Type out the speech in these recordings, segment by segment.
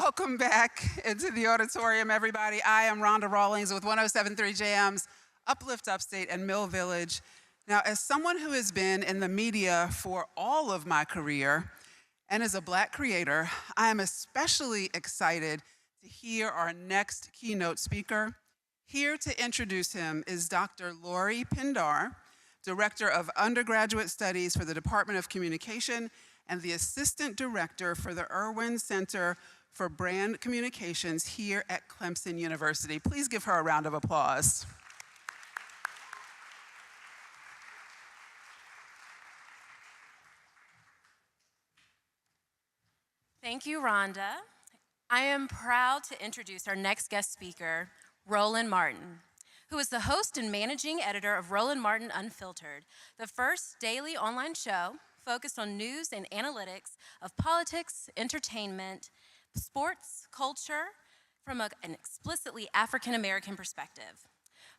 Welcome back into the auditorium, everybody. I am Rhonda Rawlings with 107.3 Jams, Uplift Upstate, and Mill Village. Now, as someone who has been in the media for all of my career, and as a Black creator, I am especially excited to hear our next keynote speaker. Here to introduce him is Dr. Laurie Pindar, Director of Undergraduate Studies for the Department of Communication and the Assistant Director for the Irwin Center for Brand Communications here at Clemson University. Please give her a round of applause. Thank you, Rhonda. I am proud to introduce our next guest speaker, Roland Martin, who is the host and managing editor of Roland Martin Unfiltered, the first daily online show focused on news and analytics of politics, entertainment, sports, culture, from an explicitly African-American perspective.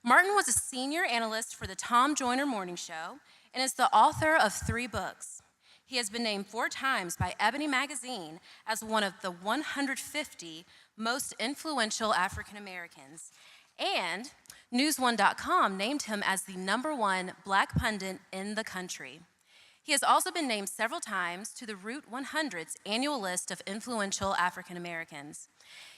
Martin was a senior analyst for the Tom Joyner Morning Show and is the author of 3 books. He has been named 4 times by Ebony Magazine as one of the 150 most influential African-Americans, and News1.com named him as the #1 Black pundit in the country. He has also been named several times to the Root 100's annual list of influential African Americans.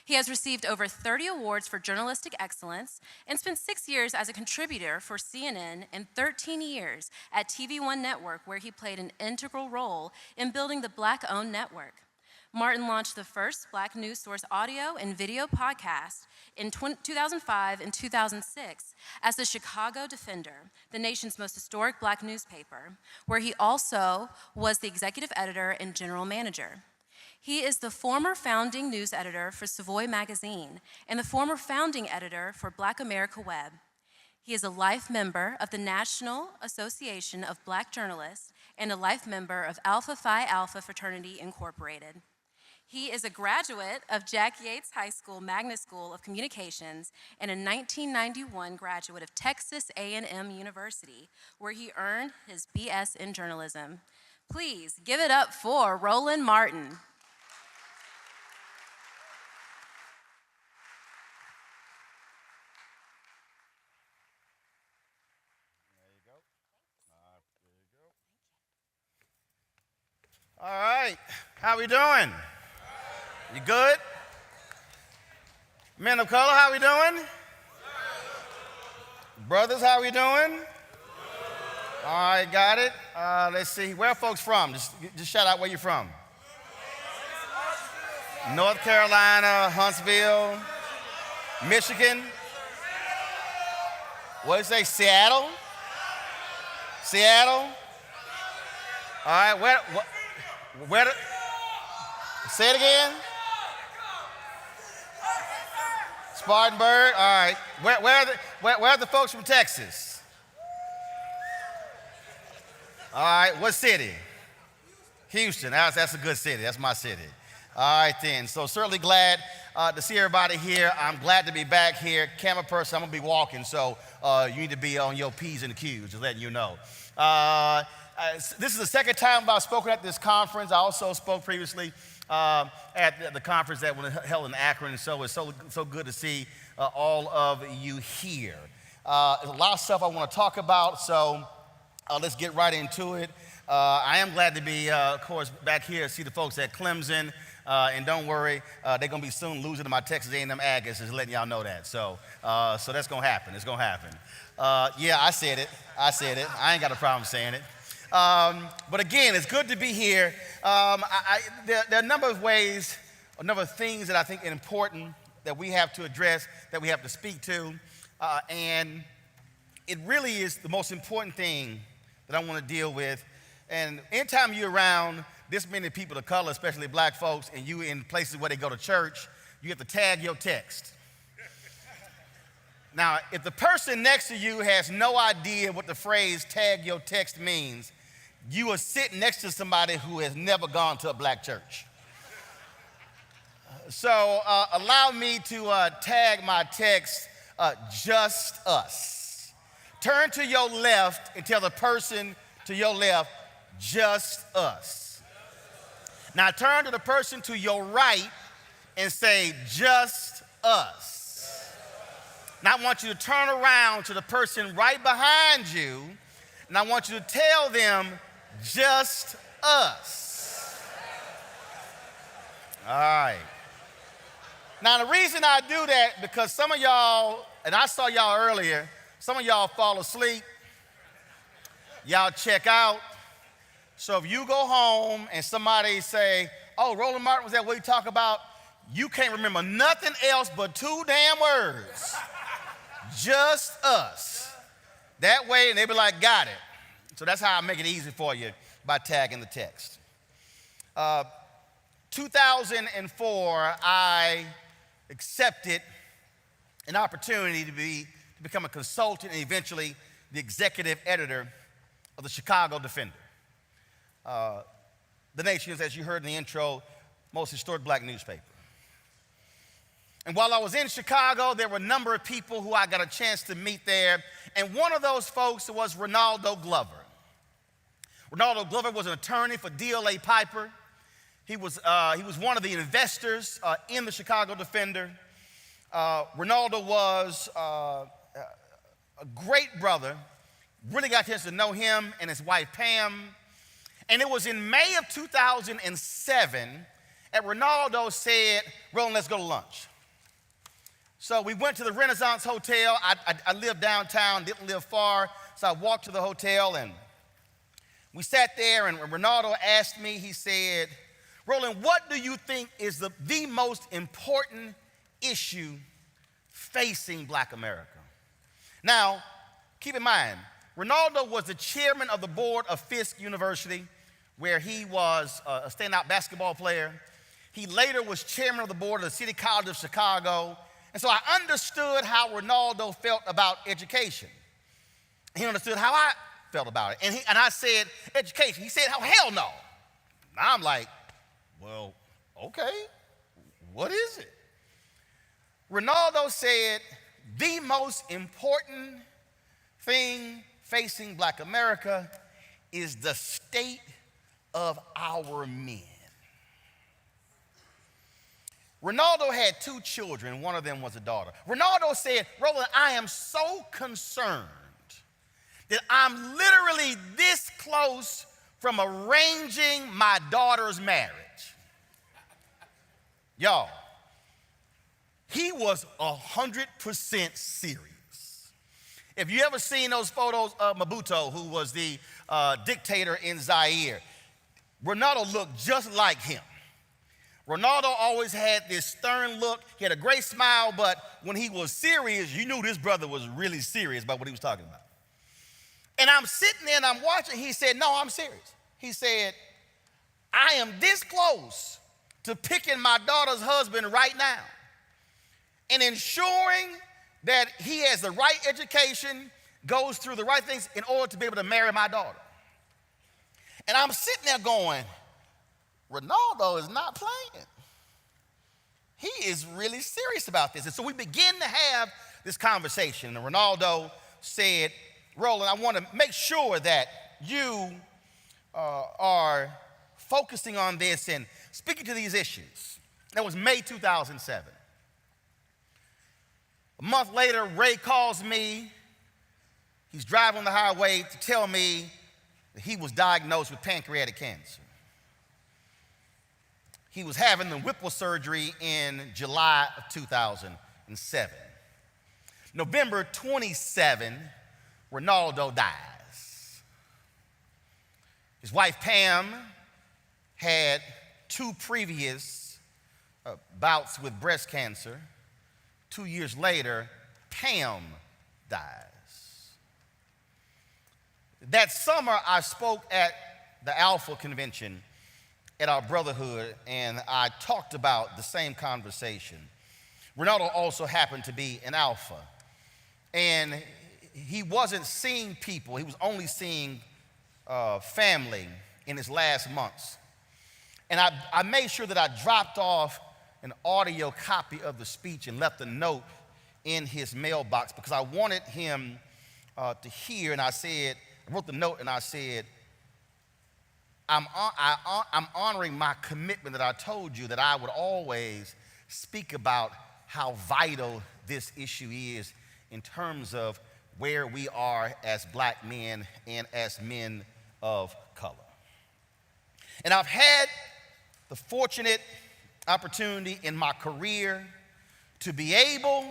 He has received over 30 awards for journalistic excellence and spent 6 years as a contributor for CNN and 13 years at TV1 Network, where he played an integral role in building the Black-owned network. Martin launched the first Black news source audio and video podcast in 2005 and 2006 as the Chicago Defender, the nation's most historic Black newspaper, where he also was the executive editor and general manager. He is the former founding news editor for Savoy Magazine and the former founding editor for Black America Web. He is a life member of the National Association of Black Journalists and a life member of Alpha Phi Alpha Fraternity Incorporated. He is a graduate of Jack Yates High School Magnet School of Communications and a 1991 graduate of Texas A&M University, where he earned his BS in journalism. Please give it up for Roland Martin. There you go. All right, how we doing? You good? Men of color, how we doing? Brothers, how we doing? All right, got it. Let's see, where are folks from? Just shout out where you're from. North Carolina, Huntsville, Michigan. What did you say, Seattle? Seattle? All right, where say it again? Spartanburg, all right. Where are the folks from Texas? All right, what city? Houston, that's a good city, that's my city. All right then, so certainly glad to see everybody here. I'm glad to be back here. Camera person, I'm gonna be walking, so you need to be on your P's and Q's, just letting you know. This is the second time I've spoken at this conference. I also spoke previously at the conference that was held in Akron, so it's so good to see all of you here. There's a lot of stuff I want to talk about, so let's get right into it. I am glad to be, of course, back here to see the folks at Clemson, and don't worry, they're going to be soon losing to my Texas A&M Aggies, just letting y'all know that. So that's going to happen. It's going to happen. Yeah, I said it. I ain't got a problem saying it. But again, it's good to be here. There are a number of ways, a number of things that I think are important that we have to address, that we have to speak to. And it really is the most important thing that I want to deal with. And anytime you're around this many people of color, especially Black folks, and you in places where they go to church, you have to tag your text. Now, if the person next to you has no idea what the phrase tag your text means, you are sitting next to somebody who has never gone to a Black church. So allow me to tag my text, just us. Turn to your left and tell the person to your left, just us. Now turn to the person to your right and say, just us. Now I want you to turn around to the person right behind you, and I want you to tell them, just us. All right. Now the reason I do that, because some of y'all, and I saw y'all earlier, some of y'all fall asleep, y'all check out. So if you go home and somebody say, oh, Roland Martin, was that what you talk about? You can't remember nothing else but 2 damn words. Just us. That way, and they be like, got it. So that's how I make it easy for you, by tagging the text. 2004, I accepted an opportunity to become a consultant and eventually the executive editor of the Chicago Defender. The nation's, as you heard in the intro, most historic black newspaper. And while I was in Chicago, there were a number of people who I got a chance to meet there, and one of those folks was Ronaldo Glover. Ronaldo Glover was an attorney for DLA Piper. He was one of the investors in the Chicago Defender. Ronaldo was a great brother. Really got a chance to know him and his wife Pam. And it was in May of 2007 that Ronaldo said, Roland, let's go to lunch. So we went to the Renaissance Hotel. I lived downtown, didn't live far, so I walked to the hotel and we sat there, and Ronaldo asked me, he said, Roland, what do you think is the most important issue facing black America? Now, keep in mind, Ronaldo was the chairman of the board of Fisk University, where he was a standout basketball player. He later was chairman of the board of the City College of Chicago. And so I understood how Ronaldo felt about education. He understood how I felt about it. And I said, education. He said, oh, hell no. Now I'm like, well, okay, what is it? Ronaldo said, the most important thing facing black America is the state of our men. Ronaldo had 2 children. One of them was a daughter. Ronaldo said, Roland, I am so concerned that I'm literally this close from arranging my daughter's marriage. Y'all, he was 100% serious. If you ever seen those photos of Mobutu, who was the dictator in Zaire, Ronaldo looked just like him. Ronaldo always had this stern look. He had a great smile, but when he was serious, you knew this brother was really serious about what he was talking about. And I'm sitting there and I'm watching. He said, no, I'm serious. He said, I am this close to picking my daughter's husband right now and ensuring that he has the right education, goes through the right things in order to be able to marry my daughter. And I'm sitting there going, Ronaldo is not playing. He is really serious about this. And so we begin to have this conversation. And Ronaldo said, Roland, I want to make sure that you are focusing on this and speaking to these issues. That was May 2007. A month later, Ray calls me. He's driving on the highway to tell me that he was diagnosed with pancreatic cancer. He was having the Whipple surgery in July of 2007. November 27, Ronaldo dies. His wife Pam had 2 previous bouts with breast cancer. 2 years later, Pam dies. That summer, I spoke at the Alpha Convention at our brotherhood, and I talked about the same conversation. Ronaldo also happened to be an Alpha, and he wasn't seeing people. He was only seeing family in his last months. And I made sure that I dropped off an audio copy of the speech and left a note in his mailbox because I wanted him to hear. And I wrote the note and I said, I'm honoring my commitment that I told you that I would always speak about how vital this issue is in terms of where we are as black men and as men of color. And I've had the fortunate opportunity in my career to be able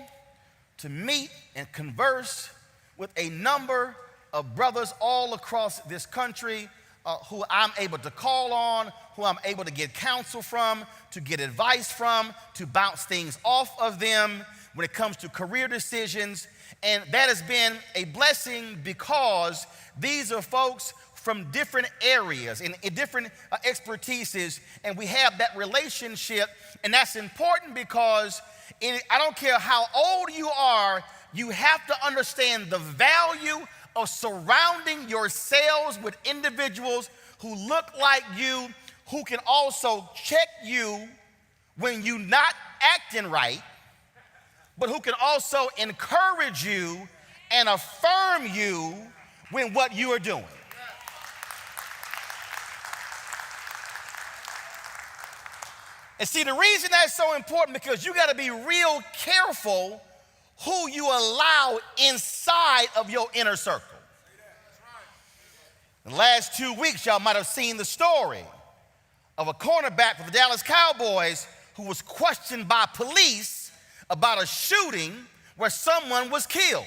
to meet and converse with a number of brothers all across this country who I'm able to call on, who I'm able to get counsel from, to get advice from, to bounce things off of them when it comes to career decisions. And that has been a blessing because these are folks from different areas and different expertises, and we have that relationship. And that's important because I don't care how old you are, you have to understand the value of surrounding yourselves with individuals who look like you, who can also check you when you're not acting right, but who can also encourage you and affirm you when what you are doing. And see, the reason that's so important because you got to be real careful who you allow inside of your inner circle. In the last 2 weeks, y'all might have seen the story of a cornerback for the Dallas Cowboys who was questioned by police about a shooting where someone was killed.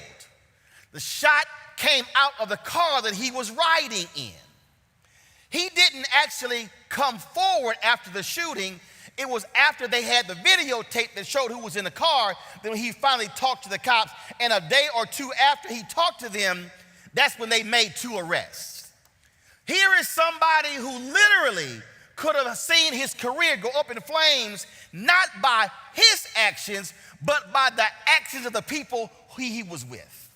The shot came out of the car that he was riding in. He didn't actually come forward after the shooting. It was after they had the videotape that showed who was in the car, then he finally talked to the cops. And a day or two after he talked to them, that's when they made 2 arrests. Here is somebody who literally could have seen his career go up in flames, not by his actions, but by the actions of the people who he was with.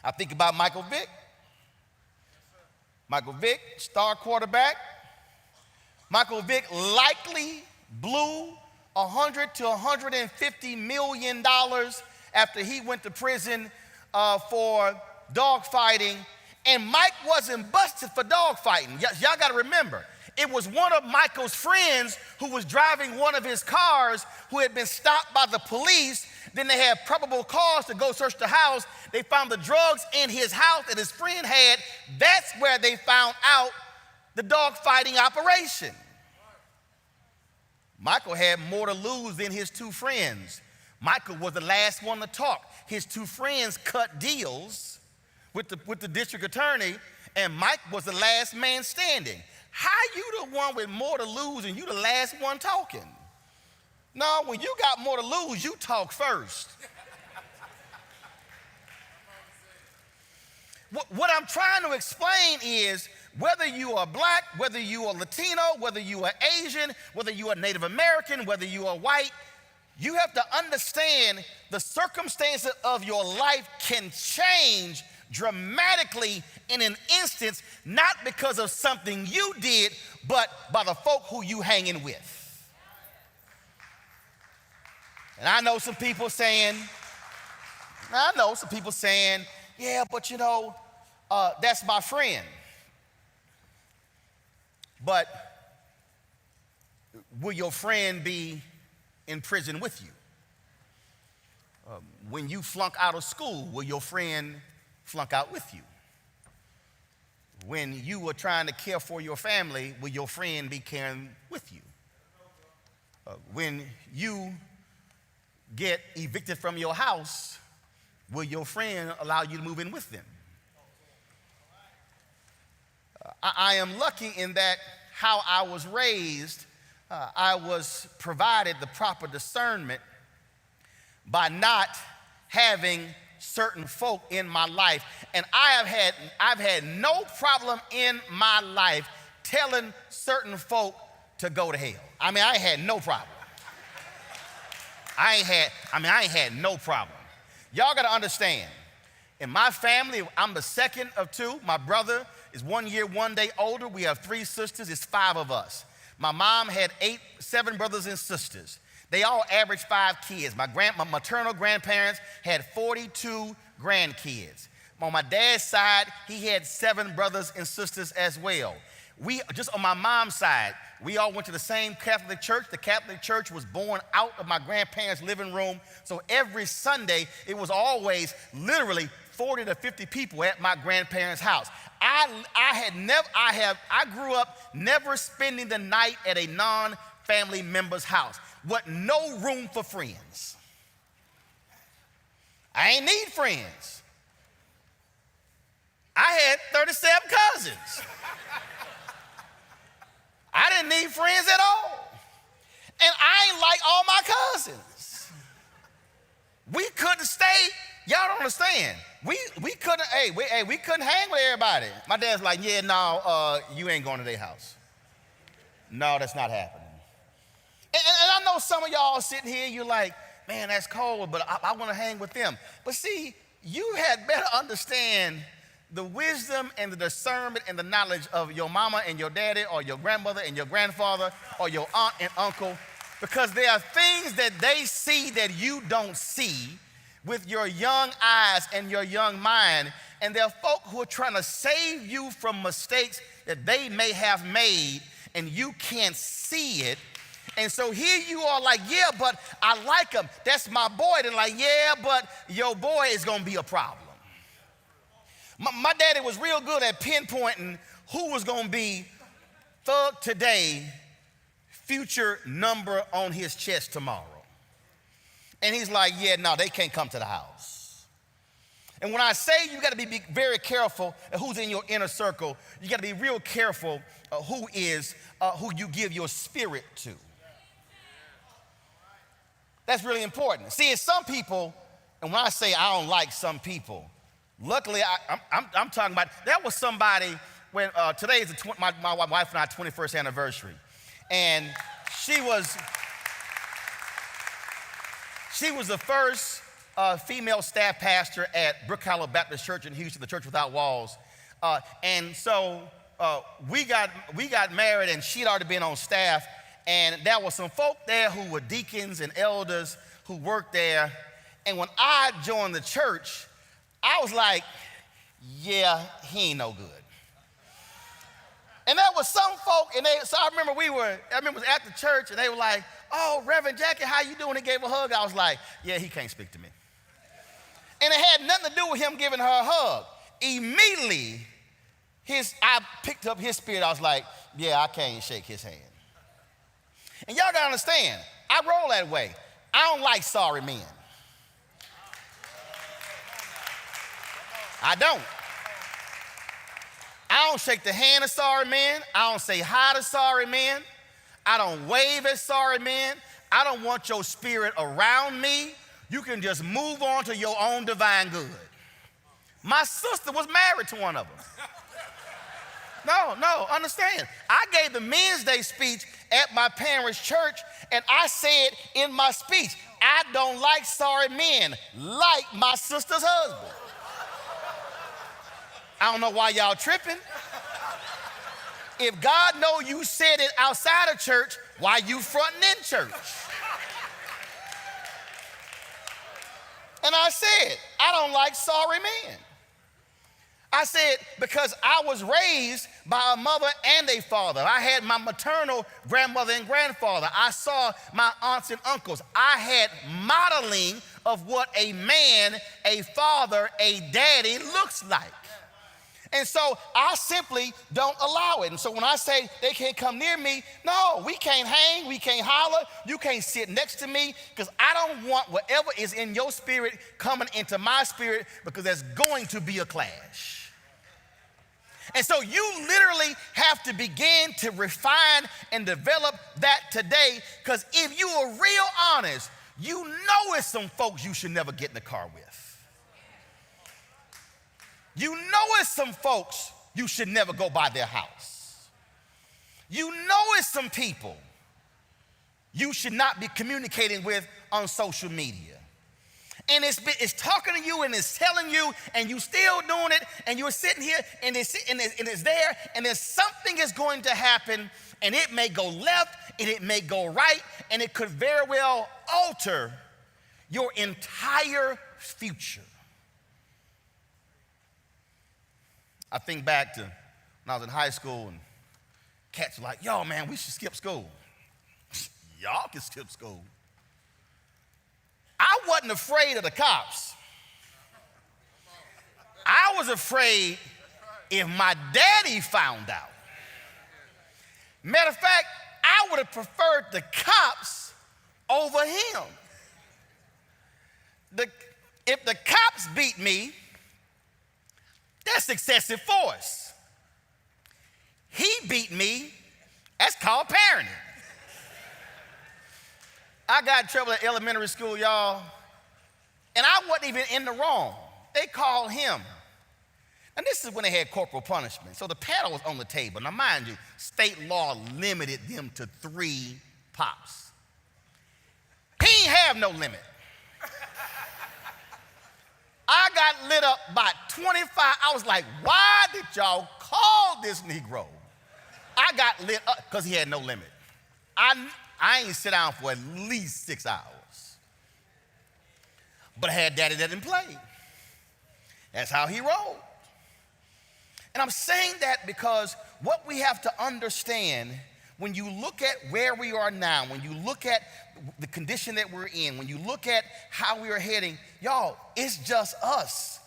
I think about Michael Vick. Michael Vick, star quarterback. Michael Vick likely blew $100 to $150 million after he went to prison for dogfighting. And Mike wasn't busted for dogfighting. Y'all got to remember, it was one of Michael's friends who was driving one of his cars who had been stopped by the police. Then they had probable cause to go search the house. They found the drugs in his house that his friend had. That's where they found out the dogfighting operation. Michael had more to lose than his 2 friends. Michael was the last one to talk. His 2 friends cut deals with the district attorney, and Mike was the last man standing. How you the one with more to lose and you the last one talking? No, when you got more to lose, you talk first. What I'm trying to explain is whether you are black, whether you are Latino, whether you are Asian, whether you are Native American, whether you are white, you have to understand the circumstances of your life can change dramatically in an instance, not because of something you did, but by the folk who you hanging with. And I know some people saying, yeah, but you know, that's my friend. But will your friend be in prison with you? When you flunk out of school, will your friend flunk out with you? When you were trying to care for your family, will your friend be caring with you? When you get evicted from your house, will your friend allow you to move in with them? I am lucky in that how I was raised, I was provided the proper discernment by not having certain folk in my life. And I've had no problem in my life telling certain folk to go to hell. I mean, I had no problem. I ain't had no problem. Y'all gotta understand, in my family, I'm the second of 2. My brother is 1 year, 1 day older. We have 3 sisters, it's 5 of us. My mom had 7 brothers and sisters. They all averaged 5 kids. My maternal grandparents had 42 grandkids. On my dad's side, he had 7 brothers and sisters as well. We, just on my mom's side, we all went to the same Catholic church. The Catholic church was born out of my grandparents' living room. So every Sunday, it was always literally 40 to 50 people at my grandparents' house. I grew up never spending the night at a non-family member's house. With no room for friends. I ain't need friends. I had 37 cousins. I didn't need friends at all. And I ain't like all my cousins. We couldn't stay, y'all don't understand. We couldn't hang with everybody. My dad's like, yeah, no, you ain't going to their house. No, that's not happening. And I know some of y'all sitting here, you're like, man, that's cold, but I want to hang with them. But see, you had better understand the wisdom and the discernment and the knowledge of your mama and your daddy or your grandmother and your grandfather or your aunt and uncle, because there are things that they see that you don't see with your young eyes and your young mind, and there are folk who are trying to save you from mistakes that they may have made and you can't see it. And so here you are like, yeah, but I like him. That's my boy. Then like, yeah, but your boy is going to be a problem. My daddy was real good at pinpointing who was going to be thug today, future number on his chest tomorrow. And he's like, yeah, no, they can't come to the house. And when I say you got to be very careful who's in your inner circle, you got to be real careful who you give your spirit to. That's really important. See, it's some people, and when I say I don't like some people, luckily I'm talking about, that was somebody when today is my wife and I 21st anniversary. And she was the first female staff pastor at Brook Hollow Baptist Church in Houston, the Church Without Walls. And so we got married, and she'd already been on staff. And there were some folk there who were deacons and elders who worked there. And when I joined the church, I was like, yeah, he ain't no good. And there was some folk, and so I remember it was at the church, and they were like, oh, Reverend Jackie, how you doing? He gave a hug. I was like, yeah, he can't speak to me. And it had nothing to do with him giving her a hug. Immediately, I picked up his spirit. I was like, yeah, I can't shake his hand. And y'all gotta understand, I roll that way. I don't like sorry men. I don't. I don't shake the hand of sorry men. I don't say hi to sorry men. I don't wave at sorry men. I don't want your spirit around me. You can just move on to your own divine good. My sister was married to one of them. No, understand. I gave the Men's Day speech at my parents' church, and I said in my speech, I don't like sorry men, like my sister's husband. I don't know why y'all tripping. If God know you said it outside of church, why you fronting in church? And I said, I don't like sorry men. I said, because I was raised by a mother and a father. I had my maternal grandmother and grandfather. I saw my aunts and uncles. I had modeling of what a man, a father, a daddy looks like. And so I simply don't allow it. And so when I say they can't come near me, no, we can't hang, we can't holler, you can't sit next to me, because I don't want whatever is in your spirit coming into my spirit, because there's going to be a clash. And so you literally have to begin to refine and develop that today, because if you are real honest, you know it's some folks you should never get in the car with. You know it's some folks you should never go by their house. You know it's some people you should not be communicating with on social media. And it's talking to you and it's telling you, and you still doing it, and you're sitting here and it's there, and there's something is going to happen, and it may go left and it may go right, and it could very well alter your entire future. I think back to when I was in high school, and cats were like, yo, man, we should skip school. Y'all can skip school. I wasn't afraid of the cops. I was afraid if my daddy found out. Matter of fact, I would have preferred the cops over him. If the cops beat me, that's excessive force. He beat me, that's called parenting. I got in trouble at elementary school, y'all, and I wasn't even in the wrong. They called him. And this is when they had corporal punishment. So the paddle was on the table. Now, mind you, state law limited them to 3 pops. He ain't have no limit. I got lit up by 25. I was like, why did y'all call this Negro? I got lit up because he had no limit. I ain't sit down for at least 6 hours. But I had daddy that didn't play. That's how he rolled. And I'm saying that because what we have to understand when you look at where we are now, when you look at the condition that we're in, when you look at how we are heading, y'all, it's just us.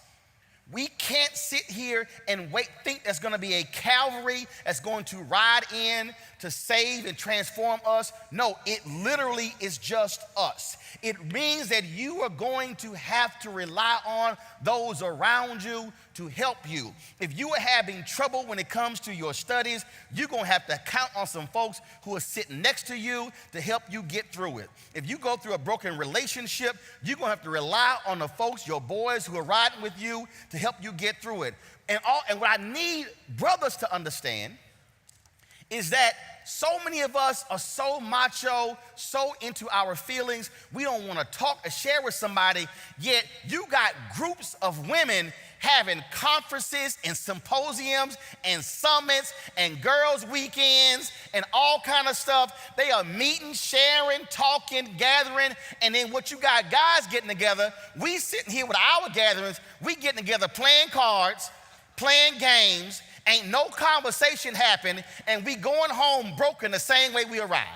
We can't sit here and think there's going to be a cavalry that's going to ride in to save and transform us. No, it literally is just us. It means that you are going to have to rely on those around you to help you. If you are having trouble when it comes to your studies, you're going to have to count on some folks who are sitting next to you to help you get through it. If you go through a broken relationship, you're going to have to rely on the folks, your boys who are riding with you to help you get through it. And what I need brothers to understand is that so many of us are so macho, so into our feelings, we don't want to talk or share with somebody, yet you got groups of women having conferences and symposiums and summits and girls' weekends and all kind of stuff. They are meeting, sharing, talking, gathering, and then what you got guys getting together, we sitting here with our gatherings, we getting together playing cards, playing games, ain't no conversation happening, and we going home broken the same way we arrived.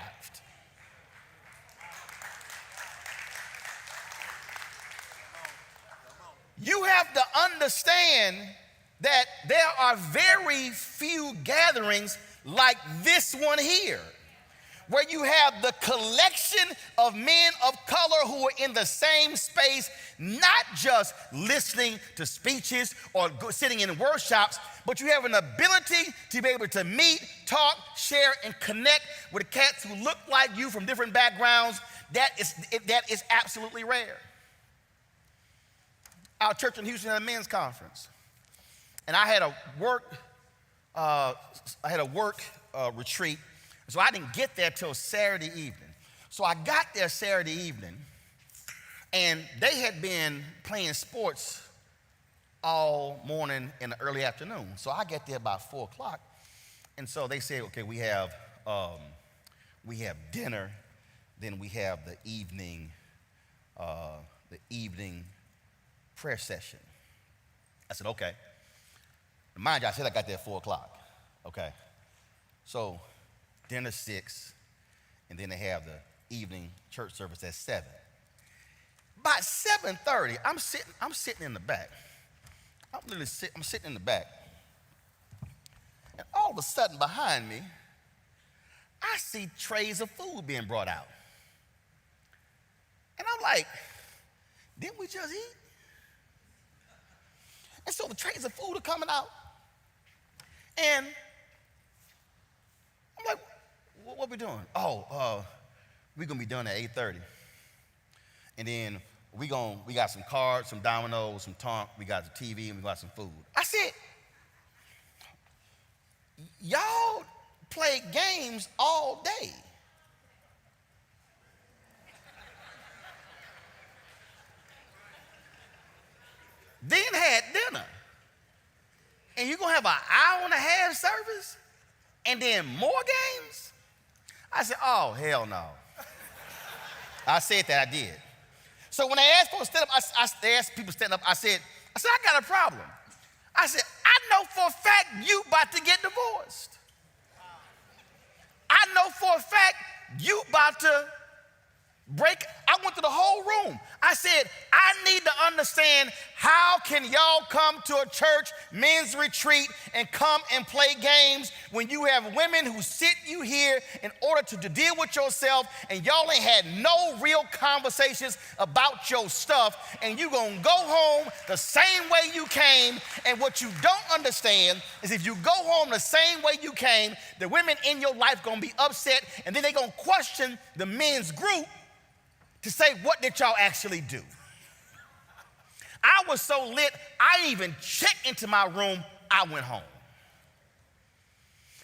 You have to understand that there are very few gatherings like this one here, where you have the collection of men of color who are in the same space, not just listening to speeches or sitting in workshops, but you have an ability to be able to meet, talk, share, and connect with cats who look like you from different backgrounds. That is absolutely rare. Our church in Houston had a men's conference, and I had a work retreat. So I didn't get there till Saturday evening. So I got there Saturday evening, and they had been playing sports all morning and the early afternoon. So I get there about 4 o'clock, and so they said, okay, we have dinner, then we have the evening prayer session. I said, okay. Mind you, I said I got there at 4 o'clock. Okay. So dinner 6, and then they have the evening church service at 7. By 7:30, I'm sitting in the back. I'm sitting in the back. And all of a sudden behind me, I see trays of food being brought out. And I'm like, didn't we just eat? And so the trays of food are coming out. And I'm like, what we doing? We're going to be done at 8:30. And then we got some cards, some dominoes, some tonk, we got the TV, and we got some food. I said, y'all play games all day. Then had dinner. And you're going to have an hour and a half service? And then more games? I said, oh, hell no. I said that, I did. So when they asked for a stand up, they asked people to stand up, I said, I got a problem. I said, I know for a fact you about to get divorced. I know for a fact you about to break. I went through the whole room. I said, I need to understand, how can y'all come to a church men's retreat and come and play games when you have women who sit you here in order to deal with yourself, and y'all ain't had no real conversations about your stuff, and you gonna go home the same way you came. And what you don't understand is, if you go home the same way you came, the women in your life gonna be upset, and then they gonna question the men's group to say, what did y'all actually do? I was so lit, I didn't even check into my room. I went home.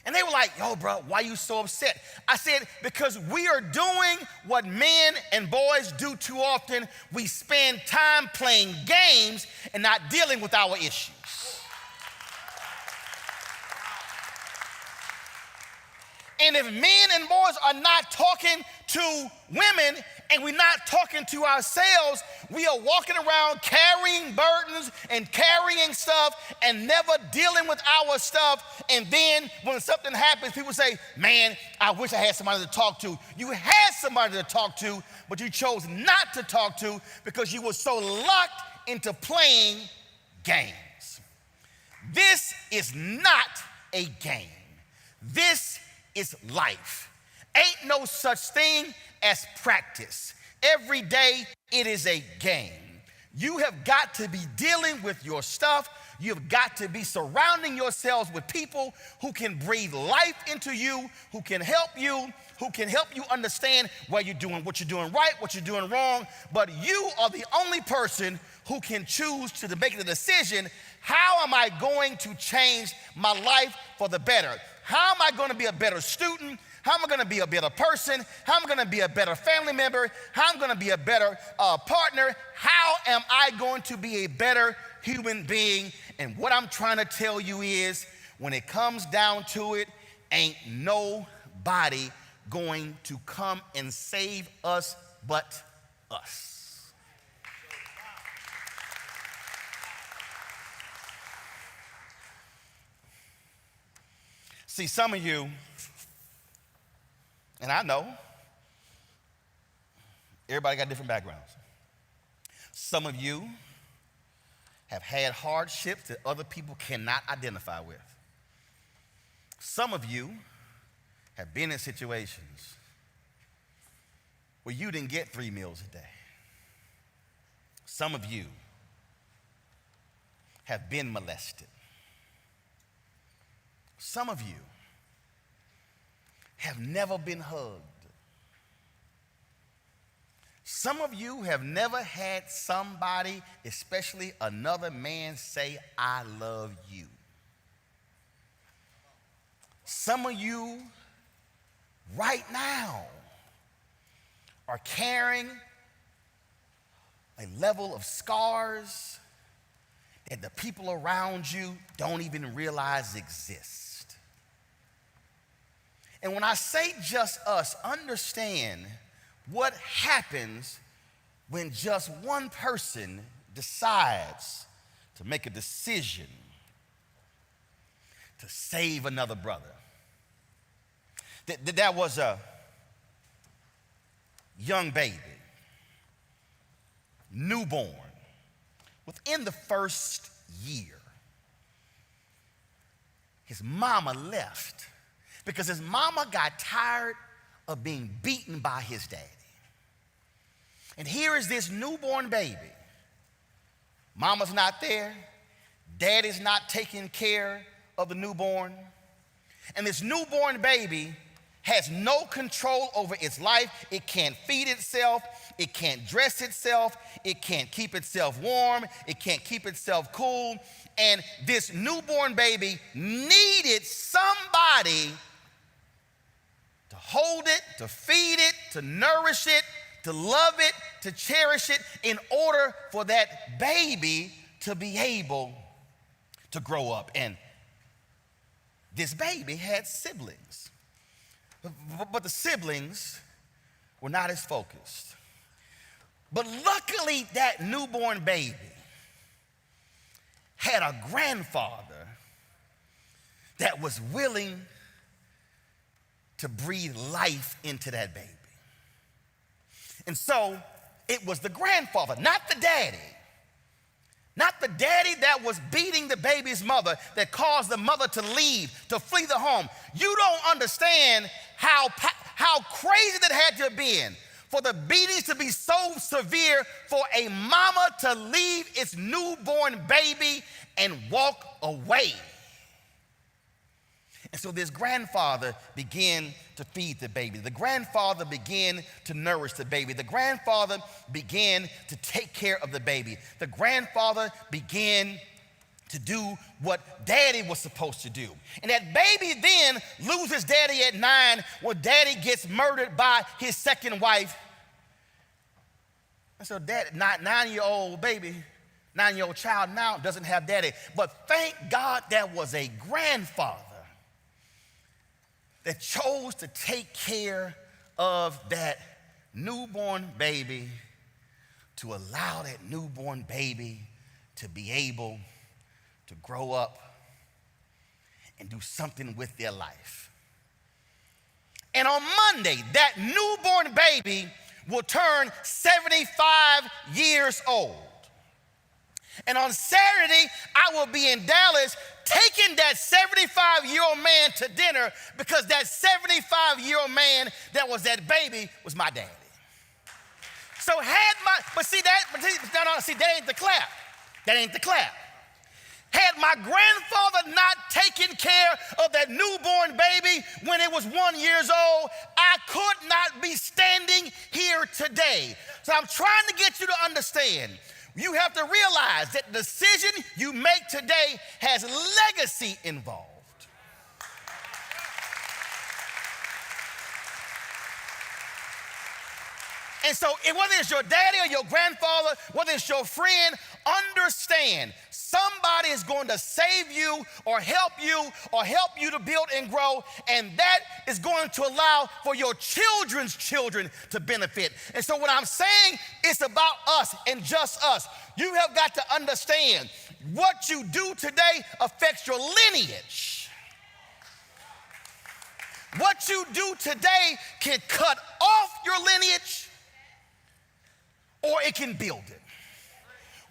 And they were like, yo, bro, why you so upset? I said, because we are doing what men and boys do too often. We spend time playing games and not dealing with our issues. And if men and boys are not talking to women, and we're not talking to ourselves, we are walking around carrying burdens and carrying stuff and never dealing with our stuff. And then when something happens, people say, man, I wish I had somebody to talk to. You had somebody to talk to, but you chose not to talk to because you were so locked into playing games. This is not a game. This is life. Ain't no such thing as practice. Every day it is a game. You have got to be dealing with your stuff. You've got to be surrounding yourselves with people who can breathe life into you, who can help you understand what you're doing right, what you're doing wrong. But you are the only person who can choose to make the decision, how am I going to change my life for the better? How am I going to be a better student? How am I going to be a better person? How am I going to be a better family member? How am I going to be a better partner? How am I going to be a better human being? And what I'm trying to tell you is, when it comes down to it, ain't nobody going to come and save us but us. See, some of you, and I know, everybody got different backgrounds. Some of you have had hardships that other people cannot identify with. Some of you have been in situations where you didn't get 3 meals a day. Some of you have been molested. Some of you have never been hugged. Some of you have never had somebody, especially another man, say, I love you. Some of you right now are carrying a level of scars that the people around you don't even realize exist. And when I say just us, understand what happens when just one person decides to make a decision to save another brother. That was a young baby, newborn, within the first year. His mama left because his mama got tired of being beaten by his daddy. And here is this newborn baby. Mama's not there. Daddy's not taking care of the newborn. And this newborn baby has no control over its life. It can't feed itself. It can't dress itself. It can't keep itself warm. It can't keep itself cool. And this newborn baby needed somebody to hold it, to feed it, to nourish it, to love it, to cherish it, in order for that baby to be able to grow up. And this baby had siblings, but the siblings were not as focused. But luckily, that newborn baby had a grandfather that was willing to breathe life into that baby. And so it was the grandfather, not the daddy. Not the daddy that was beating the baby's mother that caused the mother to leave, to flee the home. You don't understand how crazy that had to have been for the beatings to be so severe for a mama to leave its newborn baby and walk away. And so this grandfather began to feed the baby. The grandfather began to nourish the baby. The grandfather began to take care of the baby. The grandfather began to do what daddy was supposed to do. And that baby then loses daddy at 9 when daddy gets murdered by his second wife. And so that 9-year-old baby, 9-year-old child now doesn't have daddy. But thank God there was a grandfather that chose to take care of that newborn baby, to allow that newborn baby to be able to grow up and do something with their life. And on Monday, that newborn baby will turn 75 years old. And on Saturday, I will be in Dallas taking that 75-year-old man to dinner because that 75-year-old man that was that baby was my daddy. So that ain't the clap. That ain't the clap. Had my grandfather not taken care of that newborn baby when it was 1 year old, I could not be standing here today. So I'm trying to get you to understand. You have to realize that the decision you make today has legacy involved. And so whether it's your daddy or your grandfather, whether it's your friend, understand somebody is going to save you or help you to build and grow, and that is going to allow for your children's children to benefit. And so what I'm saying is about us and just us. You have got to understand what you do today affects your lineage. What you do today can cut off your lineage or it can build it.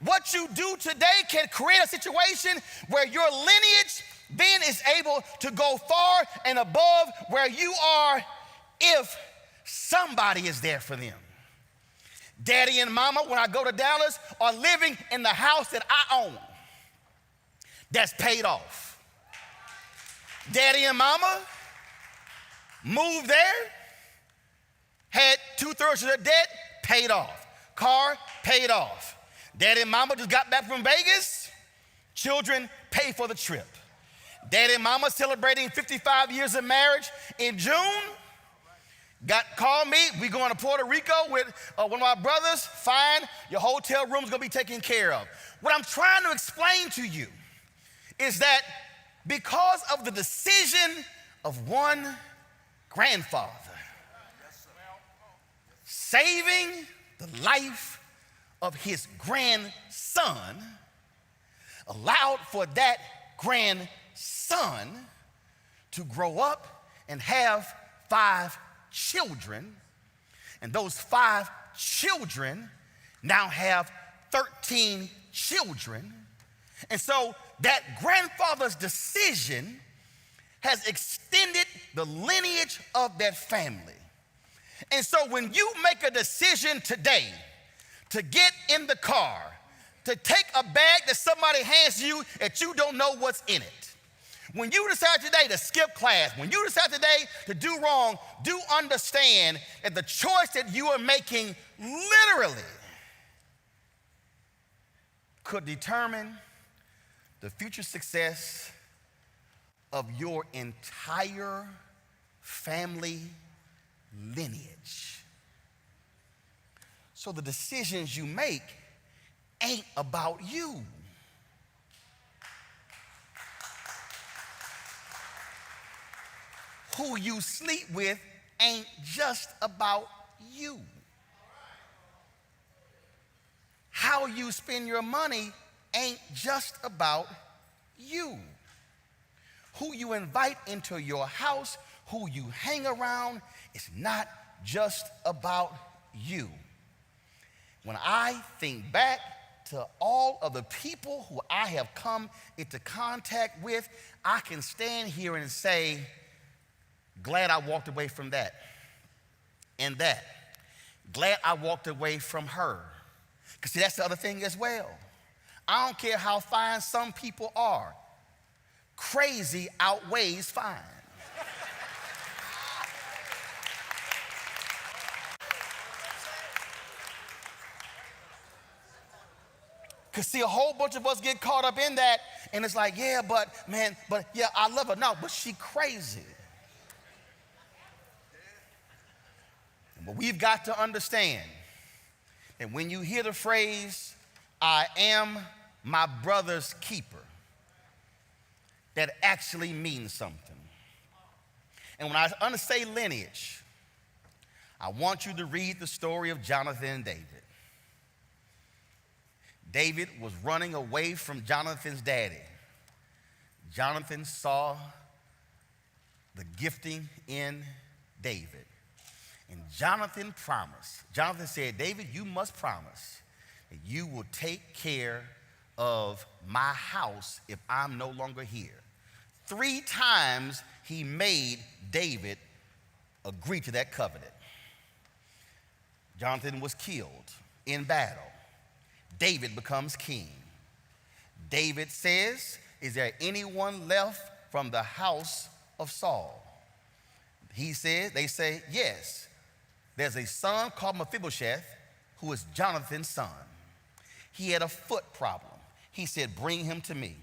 What you do today can create a situation where your lineage then is able to go far and above where you are if somebody is there for them. Daddy and mama, when I go to Dallas, are living in the house that I own that's paid off. Daddy and mama moved there, had 2/3 of their debt paid off. Car paid off. Daddy and mama just got back from Vegas. Children pay for the trip. Daddy and mama celebrating 55 years of marriage in June. Called me. We going to Puerto Rico with one of my brothers. Fine. Your hotel room's going to be taken care of. What I'm trying to explain to you is that because of the decision of one grandfather saving the life of his grandson allowed for that grandson to grow up and have 5 children, and those 5 children now have 13 children. And so that grandfather's decision has extended the lineage of that family. And so when you make a decision today to get in the car, to take a bag that somebody hands you that you don't know what's in it, when you decide today to skip class, when you decide today to do wrong, do understand that the choice that you are making literally could determine the future success of your entire family lineage. So the decisions you make ain't about you. Who you sleep with ain't just about you. How you spend your money ain't just about you. Who you invite into your house, who you hang around is not just about you. When I think back to all of the people who I have come into contact with, I can stand here and say, glad I walked away from that and that. Glad I walked away from her. Because see, that's the other thing as well. I don't care how fine some people are. Crazy outweighs fine. Because see, a whole bunch of us get caught up in that, and it's like, yeah, but I love her. No, but she crazy. But we've got to understand that when you hear the phrase, I am my brother's keeper, that actually means something. And when I say lineage, I want you to read the story of Jonathan and David. David was running away from Jonathan's daddy. Jonathan saw the gifting in David. And Jonathan promised. Jonathan said, David, you must promise that you will take care of my house if I'm no longer here. 3 times he made David agree to that covenant. Jonathan was killed in battle. David becomes king. David says, is there anyone left from the house of Saul? They say, yes. There's a son called Mephibosheth who is Jonathan's son. He had a foot problem. He said, bring him to me.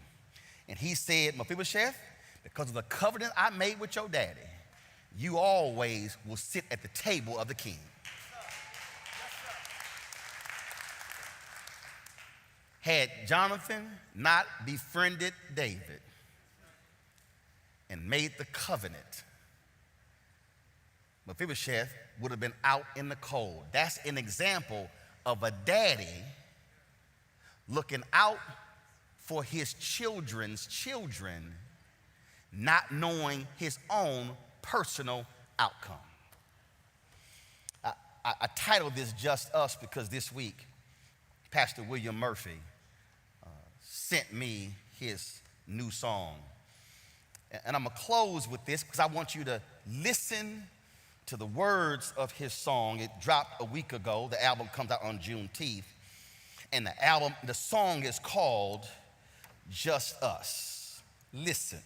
And he said, Mephibosheth, because of the covenant I made with your daddy, you always will sit at the table of the king. Had Jonathan not befriended David and made the covenant, Mephibosheth would have been out in the cold. That's an example of a daddy looking out for his children's children, not knowing his own personal outcome. I titled this Just Us because this week, Pastor William Murphy sent me his new song. And I'm going to close with this because I want you to listen to the words of his song. It dropped a week ago. The album comes out on Juneteenth. And the song is called Just Us. Listen.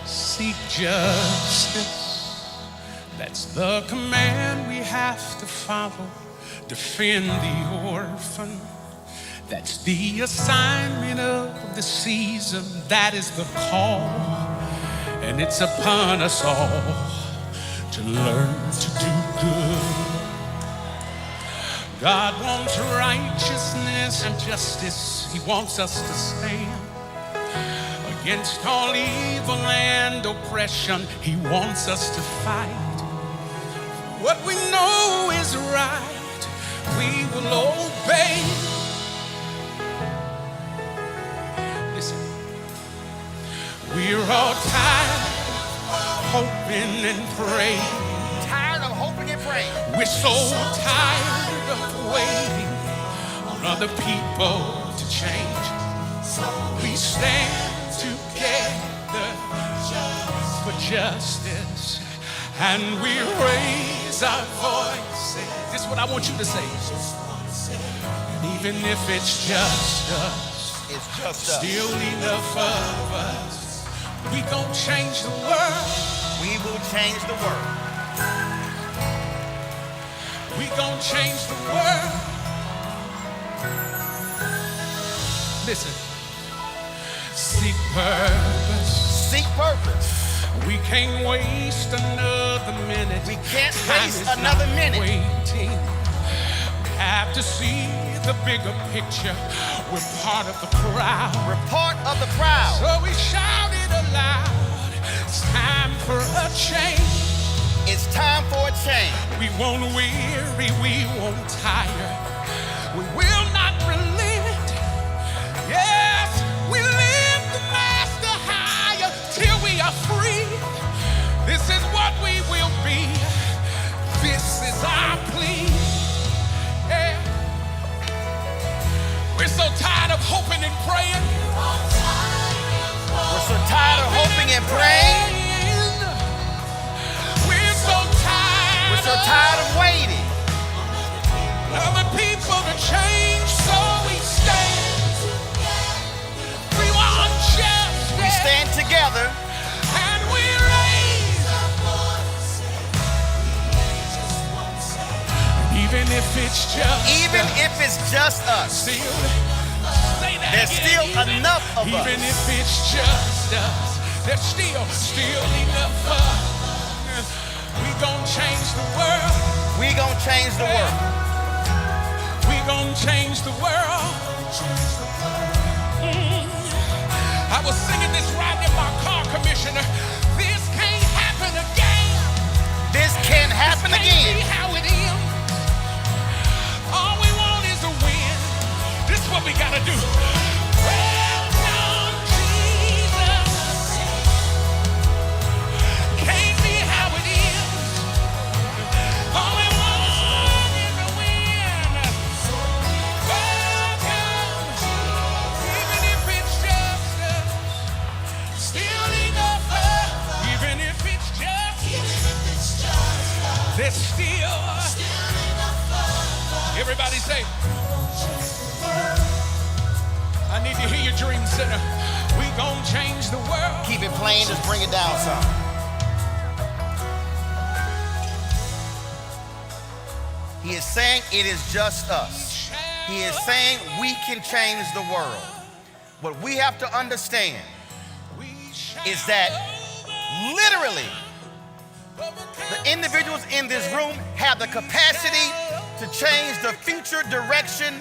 Seek justice, that's the command we have to follow. Defend the orphan, that's the assignment of the season. That is the call, and it's upon us all to learn to do good. God wants righteousness and justice. He wants us to stand against all evil and oppression. He wants us to fight what we know is right. We will obey. Listen, we're all tired of hoping and praying. Tired of hoping and praying. We're so tired of waiting on other people to change. We stand together for justice, and we raise our voices. This is what I want you to say. And even if it's just us, It's just us. still enough of us. We gon' change the world. We will change the world. We gon' change the world. Listen. Seek purpose. Seek purpose. We can't waste another minute. We can't Time waste is another not minute. Waiting. We have to see the bigger picture. We're part of the crowd. We're part of the crowd. So we shouted aloud. It's time for a change. It's time for a change. We won't weary, we won't tire. We will not relent. Yes, we lift the master higher till we are free. This is what we will be. This is our plea. Yeah. We're so tired of hoping and praying. We're so tired of hoping and praying. We're so tired. We're so tired of waiting. Other people to change, so we stand. We want justice. We stand together. And we raise. Even if it's just us. Still, say that There's again. still enough of us. Even if it's just us, there's still enough of us. We gon' change the world. We gonna change the world. We gon' change the world. I was singing this riding in my car, Commissioner. This can't happen again. This can't happen Can't again. be how it is. All we want is a win. This is what we gotta do. Welcome, Jesus. Can't be how it is. All we want is a win. Welcome, even if it's just us. Still enough of, even if it's just us. There's still everybody say, I need to hear your dream center. We gon' change the world. Keep it plain, just bring it down some. He is saying it is just us. He is saying we can change the world. What we have to understand is that literally the individuals in this room have the capacity to change the future direction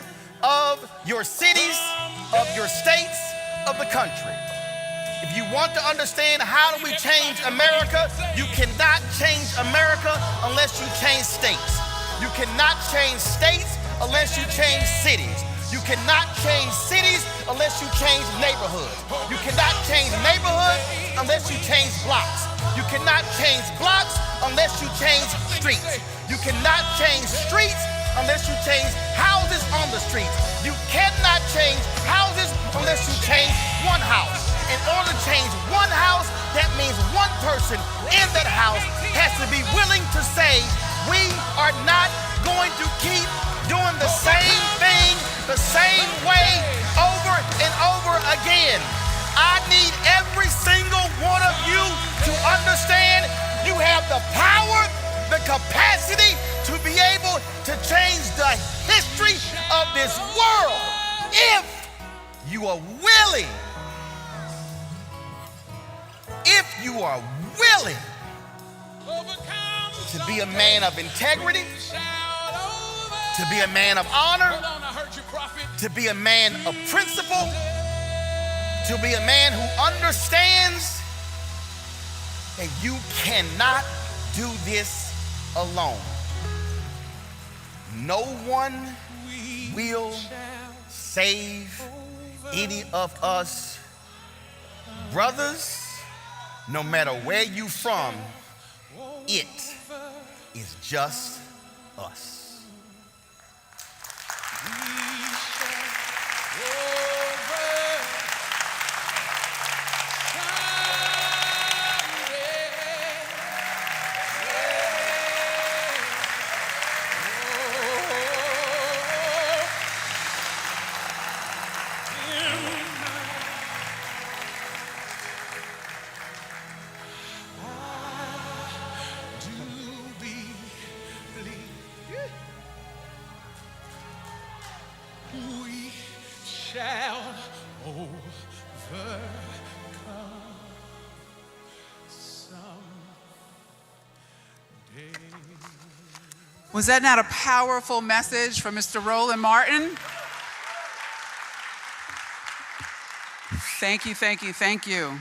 of your cities, of your states, of the country. If you want to understand how do we change America, you cannot change America unless you change states. You cannot change states unless you change cities. You cannot change cities unless you change neighborhoods. You cannot change neighborhoods unless you change blocks. You cannot change blocks unless you change streets. You cannot change streets unless you change houses on the streets. You cannot change houses unless you change one house. In order to change one house, that means one person in that house has to be willing to say, we are not going to keep doing the same thing the same way over and over again. I need every single one of you to understand you have the power, the capacity to be able to change the history of this world if you are willing. If you are willing to be a man of integrity, to be a man of honor, to be a man of principle, to be a man who understands that you cannot do this alone. No one will save any of us. Brothers, no matter where you from, it is just us. Was that not a powerful message from Mr. Roland Martin? Thank you, thank you, thank you.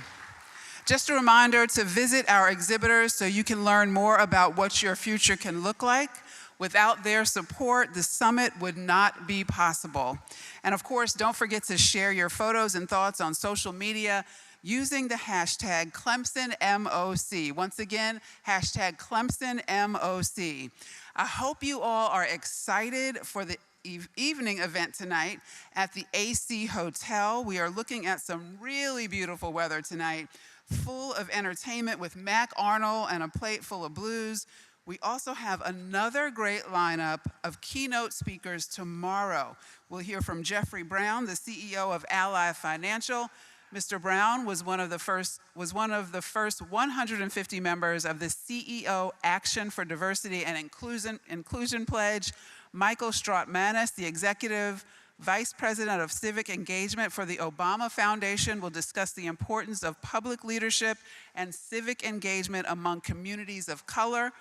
Just a reminder to visit our exhibitors so you can learn more about what your future can look like. Without their support, the summit would not be possible. And of course, don't forget to share your photos and thoughts on social media using the hashtag ClemsonMOC. Once again, hashtag ClemsonMOC. I hope you all are excited for the evening event tonight at the AC Hotel. We are looking at some really beautiful weather tonight, full of entertainment with Mac Arnold and a plate full of blues. We also have another great lineup of keynote speakers tomorrow. We'll hear from Jeffrey Brown, the CEO of Ally Financial. Mr. Brown was one of the first 150 members of the CEO Action for Diversity and Inclusion Pledge. Michael Strautmanis, the Executive Vice President of Civic Engagement for the Obama Foundation, will discuss the importance of public leadership and civic engagement among communities of color.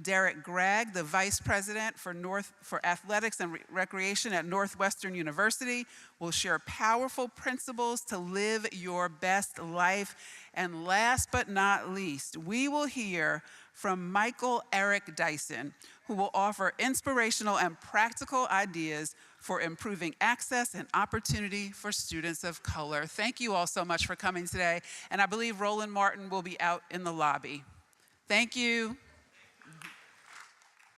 Derek Gregg, the Vice President for Athletics and Recreation at Northwestern University, will share powerful principles to live your best life. And last but not least, we will hear from Michael Eric Dyson, who will offer inspirational and practical ideas for improving access and opportunity for students of color. Thank you all so much for coming today. And I believe Roland Martin will be out in the lobby. Thank you.